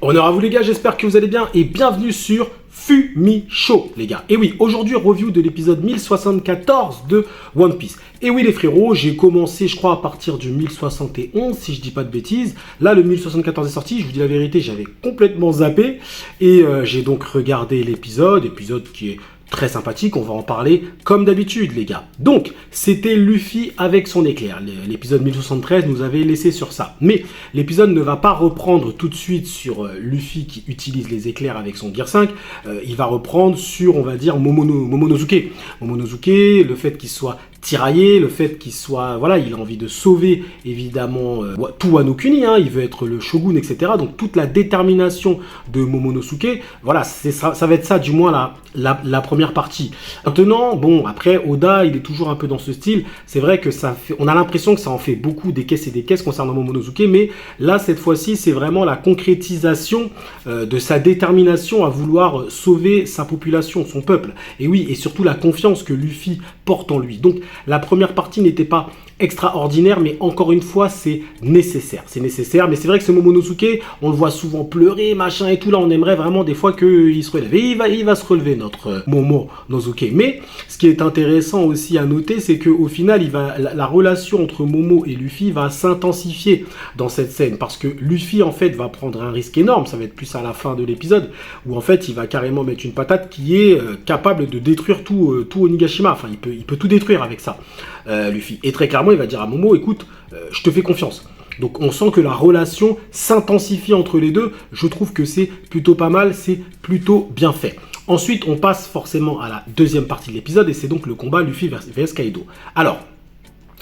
Honneur à vous les gars, j'espère que vous allez bien et bienvenue sur Fumicho les gars. Et oui, aujourd'hui review de l'épisode 1074 de One Piece. Et oui les frérots, j'ai commencé je crois à partir du 1071 si je dis pas de bêtises. Là le 1074 est sorti, je vous dis la vérité, j'avais complètement zappé. Et j'ai donc regardé l'épisode qui est très sympathique, on va en parler comme d'habitude les gars. Donc, c'était Luffy avec son éclair. L'épisode 1073 nous avait laissé sur ça. Mais l'épisode ne va pas reprendre tout de suite sur Luffy qui utilise les éclairs avec son Gear 5. Il va reprendre sur, on va dire, Momonosuke. Momonosuke, le fait qu'il soit tiraillé, le fait qu'il soit, voilà, il a envie de sauver évidemment tout Wano Kuni, hein, il veut être le shogun, etc. Donc toute la détermination de Momonosuke, voilà, ça va être ça du moins la première partie. Maintenant, bon, après Oda, il est toujours un peu dans ce style. C'est vrai que on a l'impression que ça en fait beaucoup des caisses et des caisses concernant Momonosuke, mais là cette fois-ci, c'est vraiment la concrétisation de sa détermination à vouloir sauver sa population, son peuple. Et oui, et surtout la confiance que Luffy porte en lui. Donc la première partie n'était pas extraordinaire, mais encore une fois, c'est nécessaire. C'est nécessaire, mais c'est vrai que ce Momonosuke, on le voit souvent pleurer, machin et tout. Là, on aimerait vraiment des fois qu'il se relève. Et il va se relever, notre Momonosuke. Mais ce qui est intéressant aussi à noter, c'est qu'au final, la relation entre Momo et Luffy va s'intensifier dans cette scène. Parce que Luffy, en fait, va prendre un risque énorme. Ça va être plus à la fin de l'épisode, où en fait, il va carrément mettre une patate qui est capable de détruire tout Onigashima. Enfin, il peut tout détruire avec ça, Luffy. Et très clairement, il va dire à Momo, écoute, je te fais confiance. Donc on sent que la relation s'intensifie entre les deux. Je trouve que c'est plutôt pas mal, c'est plutôt bien fait. Ensuite, on passe forcément à la deuxième partie de l'épisode et c'est donc le combat Luffy vs Kaido. Alors,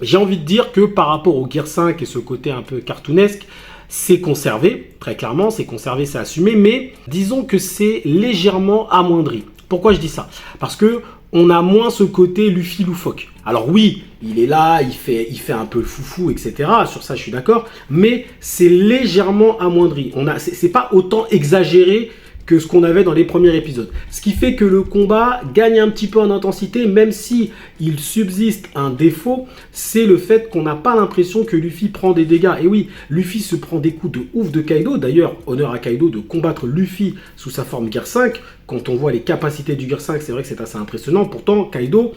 j'ai envie de dire que par rapport au Gear 5 et ce côté un peu cartoonesque, c'est conservé, très clairement, c'est conservé, c'est assumé, mais disons que c'est légèrement amoindri. Pourquoi je dis ça? Parce que on a moins ce côté Luffy loufoque. Alors oui, il est là, il fait un peu le foufou, etc. Sur ça, je suis d'accord. Mais c'est légèrement amoindri. C'est pas autant exagéré que ce qu'on avait dans les premiers épisodes. Ce qui fait que le combat gagne un petit peu en intensité, même si il subsiste un défaut, c'est le fait qu'on n'a pas l'impression que Luffy prend des dégâts. Et oui, Luffy se prend des coups de ouf de Kaido. D'ailleurs, honneur à Kaido de combattre Luffy sous sa forme Gear 5. Quand on voit les capacités du Gear 5, c'est vrai que c'est assez impressionnant. Pourtant, Kaido,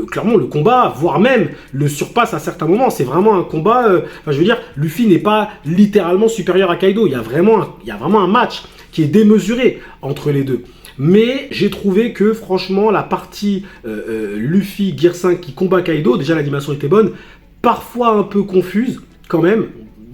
clairement, le combat, voire même, le surpasse à certains moments. C'est vraiment un combat... je veux dire, Luffy n'est pas littéralement supérieur à Kaido. Il y a vraiment un match qui est démesuré entre les deux. Mais j'ai trouvé que franchement la partie Luffy Gear 5 qui combat Kaido, déjà l'animation était bonne, parfois un peu confuse quand même,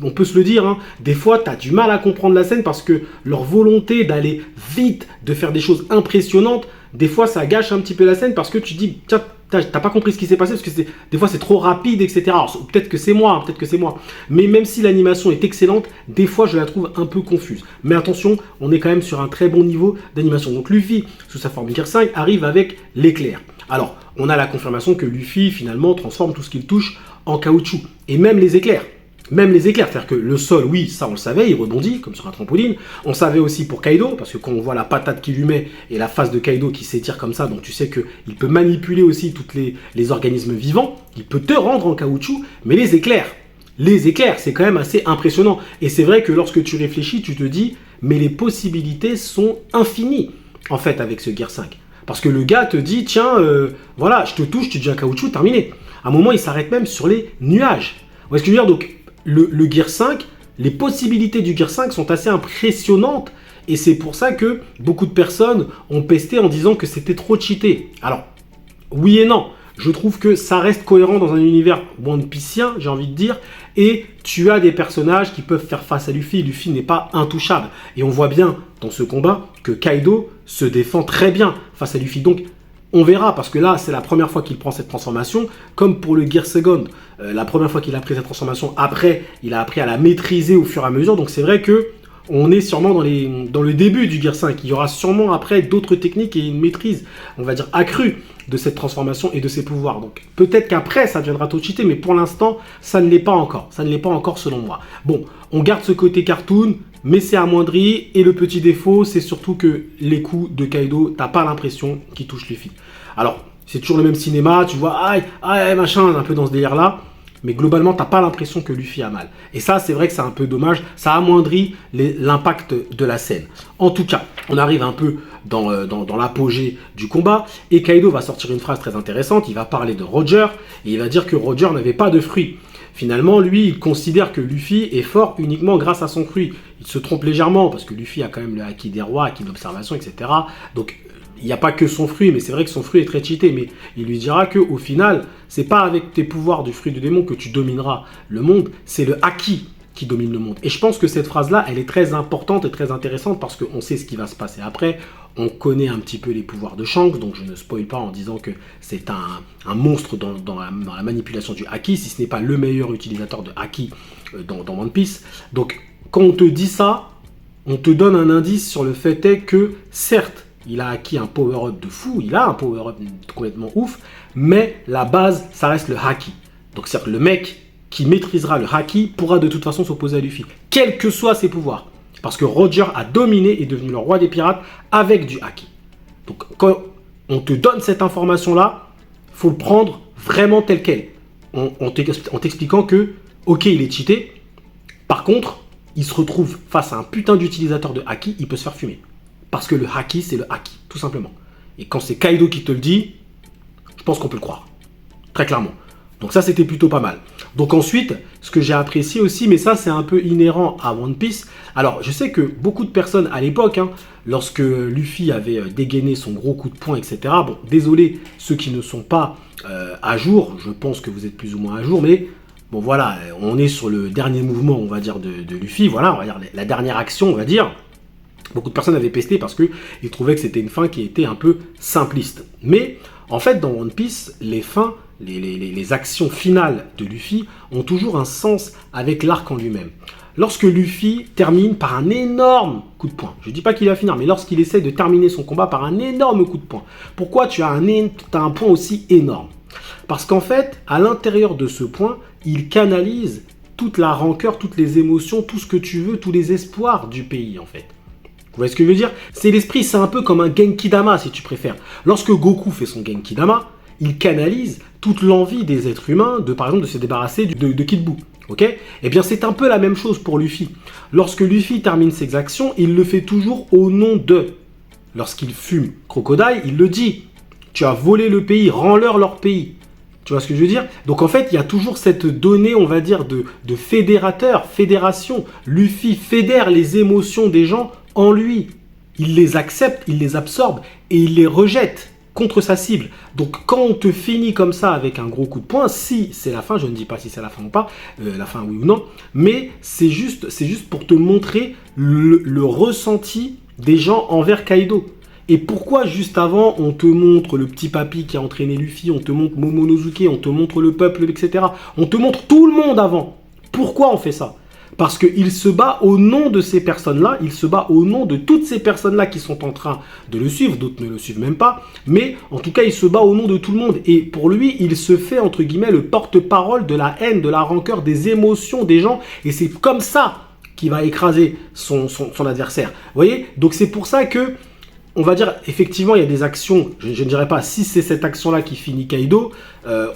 on peut se le dire, hein. Des fois tu as du mal à comprendre la scène parce que leur volonté d'aller vite, de faire des choses impressionnantes, des fois ça gâche un petit peu la scène parce que tu te dis, tiens, t'as pas compris ce qui s'est passé parce que des fois c'est trop rapide, etc. Alors peut-être que c'est moi, Mais même si l'animation est excellente, des fois je la trouve un peu confuse. Mais attention, on est quand même sur un très bon niveau d'animation. Donc Luffy, sous sa forme Gear 5, arrive avec l'éclair. Alors, on a la confirmation que Luffy finalement transforme tout ce qu'il touche en caoutchouc. Et même les éclairs. C'est-à-dire que le sol, oui, ça on le savait, il rebondit comme sur un trampoline. On savait aussi pour Kaido, parce que quand on voit la patate qu'il lui met et la face de Kaido qui s'étire comme ça, donc tu sais qu'il peut manipuler aussi tous les organismes vivants, il peut te rendre en caoutchouc, mais les éclairs, c'est quand même assez impressionnant. Et c'est vrai que lorsque tu réfléchis, tu te dis, mais les possibilités sont infinies, en fait, avec ce Gear 5. Parce que le gars te dit, tiens, voilà, je te touche, tu deviens caoutchouc, terminé. À un moment, il s'arrête même sur les nuages. Vous voyez ce que je veux dire? Donc, le Gear 5, les possibilités du Gear 5 sont assez impressionnantes et c'est pour ça que beaucoup de personnes ont pesté en disant que c'était trop cheaté. Alors, oui et non. Je trouve que ça reste cohérent dans un univers One Piecien, j'ai envie de dire, et tu as des personnages qui peuvent faire face à Luffy. Luffy n'est pas intouchable. Et on voit bien dans ce combat que Kaido se défend très bien face à Luffy. Donc, on verra, parce que là, c'est la première fois qu'il prend cette transformation, comme pour le Gear Second. La première fois qu'il a pris cette transformation, après, il a appris à la maîtriser au fur et à mesure. Donc c'est vrai que on est sûrement dans le début du Gear 5. Il y aura sûrement après d'autres techniques et une maîtrise, on va dire, accrue de cette transformation et de ses pouvoirs. Donc peut-être qu'après, ça deviendra trop cheaté, mais pour l'instant, ça ne l'est pas encore. Ça ne l'est pas encore selon moi. Bon, on garde ce côté cartoon, mais c'est amoindri. Et le petit défaut, c'est surtout que les coups de Kaido, t'as pas l'impression qu'il touche Luffy. Alors, c'est toujours le même cinéma, tu vois, aïe, machin, un peu dans ce délire-là. mais globalement, t'as pas l'impression que Luffy a mal. Et ça, c'est vrai que c'est un peu dommage, ça amoindrit l'impact de la scène. En tout cas, on arrive un peu dans l'apogée du combat, et Kaido va sortir une phrase très intéressante, il va parler de Roger, et il va dire que Roger n'avait pas de fruits. Finalement, lui, il considère que Luffy est fort uniquement grâce à son fruit. Il se trompe légèrement, parce que Luffy a quand même le haki des rois, haki d'observation, etc. Donc, il n'y a pas que son fruit, mais c'est vrai que son fruit est très cheaté, mais il lui dira qu'au final, c'est pas avec tes pouvoirs du fruit du démon que tu domineras le monde, c'est le haki qui domine le monde. Et je pense que cette phrase-là, elle est très importante et très intéressante parce qu'on sait ce qui va se passer après. On connaît un petit peu les pouvoirs de Shanks, donc je ne spoil pas en disant que c'est un monstre dans la manipulation du haki, si ce n'est pas le meilleur utilisateur de haki dans One Piece. Donc, quand on te dit ça, on te donne un indice sur le fait est que, certes, il a acquis un power-up de fou, il a un power-up complètement ouf, mais la base, ça reste le haki. Donc certes, le mec qui maîtrisera le haki pourra de toute façon s'opposer à Luffy, quels que soient ses pouvoirs. Parce que Roger a dominé et est devenu le roi des pirates avec du haki. Donc quand on te donne cette information-là, il faut le prendre vraiment tel quel. En t'expliquant que, ok, il est cheaté, par contre, il se retrouve face à un putain d'utilisateur de haki, il peut se faire fumer. Parce que le haki, c'est le haki, tout simplement. Et quand c'est Kaido qui te le dit, je pense qu'on peut le croire. Très clairement. Donc ça, c'était plutôt pas mal. Donc ensuite, ce que j'ai apprécié aussi, mais ça, c'est un peu inhérent à One Piece. Alors, je sais que beaucoup de personnes à l'époque, lorsque Luffy avait dégainé son gros coup de poing, etc. Bon, désolé, ceux qui ne sont pas à jour, je pense que vous êtes plus ou moins à jour, mais bon, voilà, on est sur le dernier mouvement, on va dire, de Luffy. Voilà, on va dire la dernière action, on va dire. Beaucoup de personnes avaient pesté parce qu'ils trouvaient que c'était une fin qui était un peu simpliste. Mais en fait, dans One Piece, les fins, les actions finales de Luffy ont toujours un sens avec l'arc en lui-même. Lorsque Luffy termine par un énorme coup de poing, je ne dis pas qu'il va finir, mais lorsqu'il essaie de terminer son combat par un énorme coup de poing, pourquoi tu as un point aussi énorme? Parce qu'en fait, à l'intérieur de ce point, il canalise toute la rancœur, toutes les émotions, tout ce que tu veux, tous les espoirs du pays, en fait. Vous voyez ce que je veux dire? C'est l'esprit, c'est un peu comme un Genki-Dama, si tu préfères. Lorsque Goku fait son Genki-Dama, il canalise toute l'envie des êtres humains, par exemple, de se débarrasser de Kid Buu. Ok? Eh bien, c'est un peu la même chose pour Luffy. Lorsque Luffy termine ses actions, il le fait toujours au nom de. Lorsqu'il fume Crocodile, il le dit. Tu as volé le pays, rends-leur leur pays. Tu vois ce que je veux dire? Donc en fait, il y a toujours cette donnée, on va dire, de fédérateur, fédération. Luffy fédère les émotions des gens en lui. Il les accepte, il les absorbe et il les rejette contre sa cible. Donc quand on te finit comme ça avec un gros coup de poing, si c'est la fin, je ne dis pas si c'est la fin ou pas, la fin oui ou non, mais c'est juste pour te montrer le ressenti des gens envers Kaido. Et pourquoi juste avant, on te montre le petit papy qui a entraîné Luffy, on te montre Momonosuke, on te montre le peuple, etc. On te montre tout le monde avant. Pourquoi on fait ça? Parce qu'il se bat au nom de ces personnes-là, il se bat au nom de toutes ces personnes-là qui sont en train de le suivre, d'autres ne le suivent même pas, mais en tout cas, il se bat au nom de tout le monde. Et pour lui, il se fait, entre guillemets, le porte-parole de la haine, de la rancœur, des émotions des gens. Et c'est comme ça qu'il va écraser son adversaire. Vous voyez? Donc c'est pour ça que, on va dire, effectivement, il y a des actions, je ne dirais pas, si c'est cette action-là qui finit Kaido,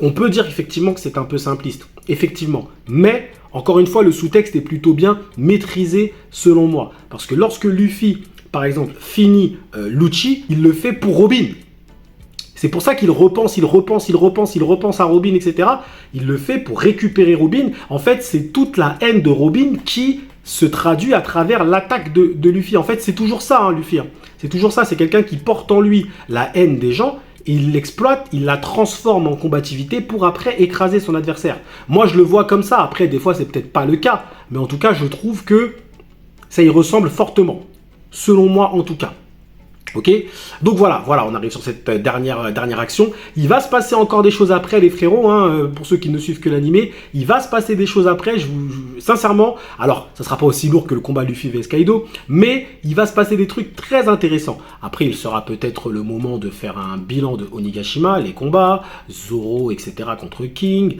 on peut dire effectivement que c'est un peu simpliste. Effectivement. Mais, encore une fois, le sous-texte est plutôt bien maîtrisé selon moi. Parce que lorsque Luffy, par exemple, finit Lucci, il le fait pour Robin. C'est pour ça qu'il repense à Robin, etc. Il le fait pour récupérer Robin. En fait, c'est toute la haine de Robin qui se traduit à travers l'attaque de Luffy. En fait, c'est toujours ça, Luffy. C'est toujours ça. C'est quelqu'un qui porte en lui la haine des gens. Et il l'exploite, il la transforme en combativité pour après écraser son adversaire. Moi, je le vois comme ça. Après, des fois, c'est peut-être pas le cas. Mais en tout cas, je trouve que ça y ressemble fortement. Selon moi, en tout cas. Ok, donc voilà, on arrive sur cette dernière action. Il va se passer encore des choses après, les frérots, pour ceux qui ne suivent que l'animé. Il va se passer des choses après, sincèrement. Alors, ça sera pas aussi lourd que le combat Luffy vs Kaido, mais il va se passer des trucs très intéressants. Après, il sera peut-être le moment de faire un bilan de Onigashima, les combats, Zoro, etc. contre King,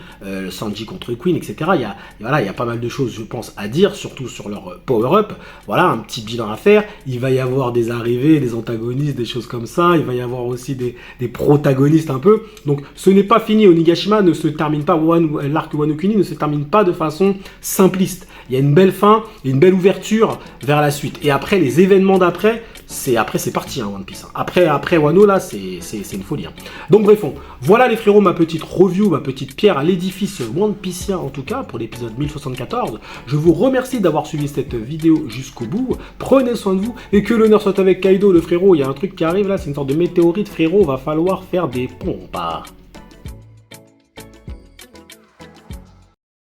Sanji contre Queen, etc. Il y a pas mal de choses, je pense, à dire, surtout sur leur power-up. Voilà, un petit bilan à faire. Il va y avoir des arrivées, des antagonistes antagonistes, des choses comme ça. Il va y avoir aussi des protagonistes un peu. Donc ce n'est pas fini. Onigashima ne se termine pas, l'arc Wano Kuni ne se termine pas de façon simpliste. Il y a une belle fin et une belle ouverture vers la suite. Et après, les événements d'après, c'est parti, hein, One Piece. Après Wano, là, c'est une folie. Hein. Donc bref, voilà les frérots, ma petite review, ma petite pierre à l'édifice One Piecien, en tout cas, pour l'épisode 1074. Je vous remercie d'avoir suivi cette vidéo jusqu'au bout. Prenez soin de vous et que l'honneur soit avec Kaido, le frérot. Il y a un truc qui arrive là, c'est une sorte de météorite, frérot. Va falloir faire des pompes.